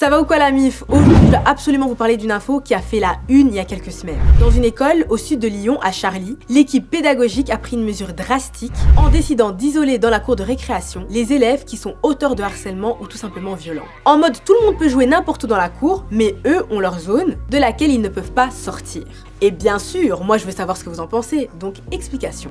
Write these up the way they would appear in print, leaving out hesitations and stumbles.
Ça va ou quoi la mif? Aujourd'hui, je dois absolument vous parler d'une info qui a fait la une il y a quelques semaines. Dans une école au sud de Lyon, à Charly, l'équipe pédagogique a pris une mesure drastique en décidant d'isoler dans la cour de récréation les élèves qui sont auteurs de harcèlement ou tout simplement violents. En mode tout le monde peut jouer n'importe où dans la cour, mais eux ont leur zone de laquelle ils ne peuvent pas sortir. Et bien sûr, moi je veux savoir ce que vous en pensez, donc explication.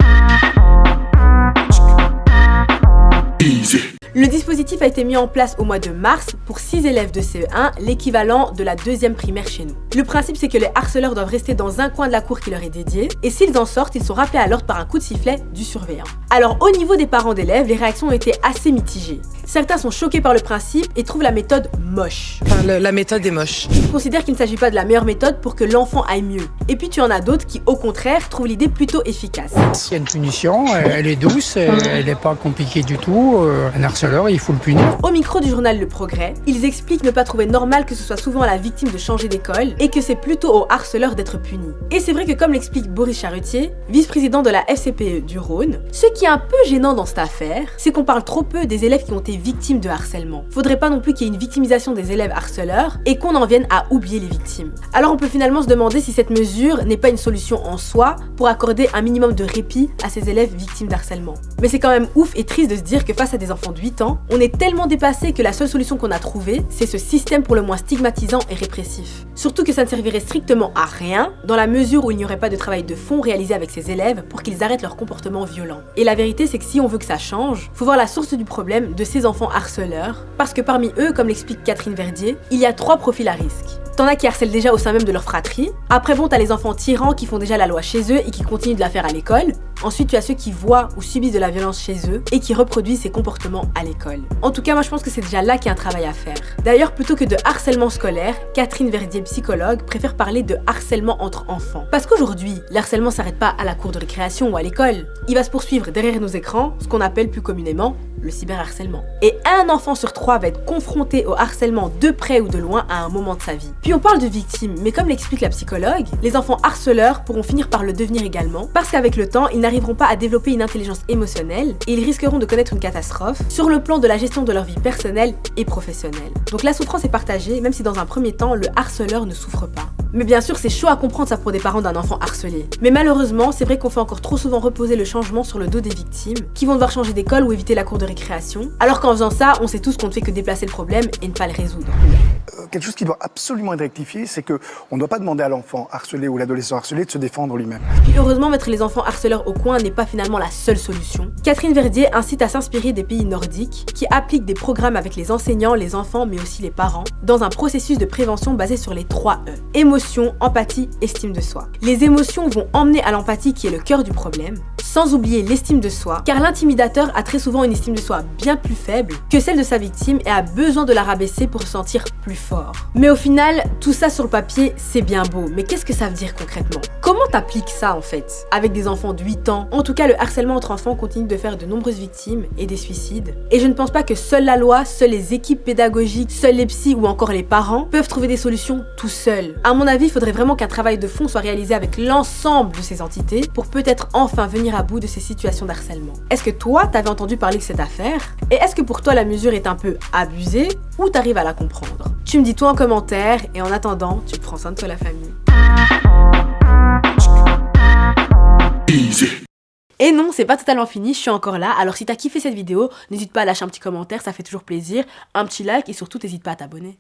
Le dispositif a été mis en place au mois de mars pour 6 élèves de CE1, l'équivalent de la 2e primaire chez nous. Le principe, c'est que les harceleurs doivent rester dans un coin de la cour qui leur est dédié, et s'ils en sortent, ils sont rappelés à l'ordre par un coup de sifflet du surveillant. Alors au niveau des parents d'élèves, les réactions ont été assez mitigées. Certains sont choqués par le principe et trouvent la méthode moche. La méthode est moche. Ils considèrent qu'il ne s'agit pas de la meilleure méthode pour que l'enfant aille mieux. Et puis tu en as d'autres qui, au contraire, trouvent l'idée plutôt efficace. Il y a une punition, elle est douce, elle n'est pas compliquée du tout. Un harceleur, il faut le punir. Au micro du journal Le Progrès, ils expliquent ne pas trouver normal que ce soit souvent à la victime de changer d'école et que c'est plutôt au harceleur d'être puni. Et c'est vrai que comme l'explique Boris Charretier, vice-président de la FCPE du Rhône, ce qui est un peu gênant dans cette affaire, c'est qu'on parle trop peu des élèves qui ont été victimes de harcèlement. Faudrait pas non plus qu'il y ait une victimisation des élèves harceleurs et qu'on en vienne à oublier les victimes. Alors on peut finalement se demander si cette mesure n'est pas une solution en soi pour accorder un minimum de répit à ces élèves victimes d'harcèlement. Mais c'est quand même ouf et triste de se dire que face à des enfants de 8 ans, on est tellement dépassé que la seule solution qu'on a trouvée, c'est ce système pour le moins stigmatisant et répressif. Surtout que ça ne servirait strictement à rien, dans la mesure où il n'y aurait pas de travail de fond réalisé avec ces élèves pour qu'ils arrêtent leur comportement violent. Et la vérité, c'est que si on veut que ça change, faut voir la source du problème de ces enfants harceleurs, parce que parmi eux, comme l'explique Catherine Verdier, il y a 3 profils à risque. T'en as qui harcèlent déjà au sein même de leur fratrie. Après bon, t'as les enfants tyrans qui font déjà la loi chez eux et qui continuent de la faire à l'école. Ensuite, tu as ceux qui voient ou subissent de la violence chez eux et qui reproduisent ces comportements à l'école. En tout cas, moi je pense que c'est déjà là qu'il y a un travail à faire. D'ailleurs, plutôt que de harcèlement scolaire, Catherine Verdier, psychologue, préfère parler de harcèlement entre enfants. Parce qu'aujourd'hui, le harcèlement s'arrête pas à la cour de récréation ou à l'école. Il va se poursuivre derrière nos écrans, ce qu'on appelle plus communément le cyberharcèlement. Et un enfant sur 3 va être confronté au harcèlement de près ou de loin à un moment de sa vie. Puis on parle de victimes, mais comme l'explique la psychologue, les enfants harceleurs pourront finir par le devenir également, parce qu'avec le temps, ils n'arriveront pas à développer une intelligence émotionnelle et ils risqueront de connaître une catastrophe sur le plan de la gestion de leur vie personnelle et professionnelle. Donc la souffrance est partagée, même si dans un premier temps, le harceleur ne souffre pas. Mais bien sûr, c'est chaud à comprendre ça pour des parents d'un enfant harcelé. Mais malheureusement, c'est vrai qu'on fait encore trop souvent reposer le changement sur le dos des victimes, qui vont devoir changer d'école ou éviter la cour de récréation, alors qu'en faisant ça, on sait tous qu'on ne fait que déplacer le problème et ne pas le résoudre. Quelque chose qui doit absolument être rectifié, c'est qu'on ne doit pas demander à l'enfant harcelé ou l'adolescent harcelé de se défendre lui-même. Puis heureusement, mettre les enfants harceleurs au coin n'est pas finalement la seule solution. Catherine Verdier incite à s'inspirer des pays nordiques qui appliquent des programmes avec les enseignants, les enfants, mais aussi les parents, dans un processus de prévention basé sur les 3 E. Émotion, empathie, estime de soi. Les émotions vont emmener à l'empathie qui est le cœur du problème, sans oublier l'estime de soi, car l'intimidateur a très souvent une estime de soi bien plus faible que celle de sa victime et a besoin de la rabaisser pour se sentir plus fort. Mais au final, tout ça sur le papier, c'est bien beau, mais qu'est-ce que ça veut dire concrètement? Comment t'appliques ça en fait? Avec des enfants de 8 ans, en tout cas le harcèlement entre enfants continue de faire de nombreuses victimes et des suicides. Et je ne pense pas que seule la loi, seules les équipes pédagogiques, seuls les psys ou encore les parents peuvent trouver des solutions tout seuls. À mon avis, il faudrait vraiment qu'un travail de fond soit réalisé avec l'ensemble de ces entités pour peut-être enfin venir à bout de ces situations d'harcèlement. Est-ce que toi, t'avais entendu parler de cette affaire? Et est-ce que pour toi la mesure est un peu abusée ou t'arrives à la comprendre? Tu me dis tout en commentaire et en attendant, tu prends soin de toi la famille. Et non, c'est pas totalement fini, je suis encore là, alors si t'as kiffé cette vidéo, n'hésite pas à lâcher un petit commentaire, ça fait toujours plaisir, un petit like et surtout n'hésite pas à t'abonner.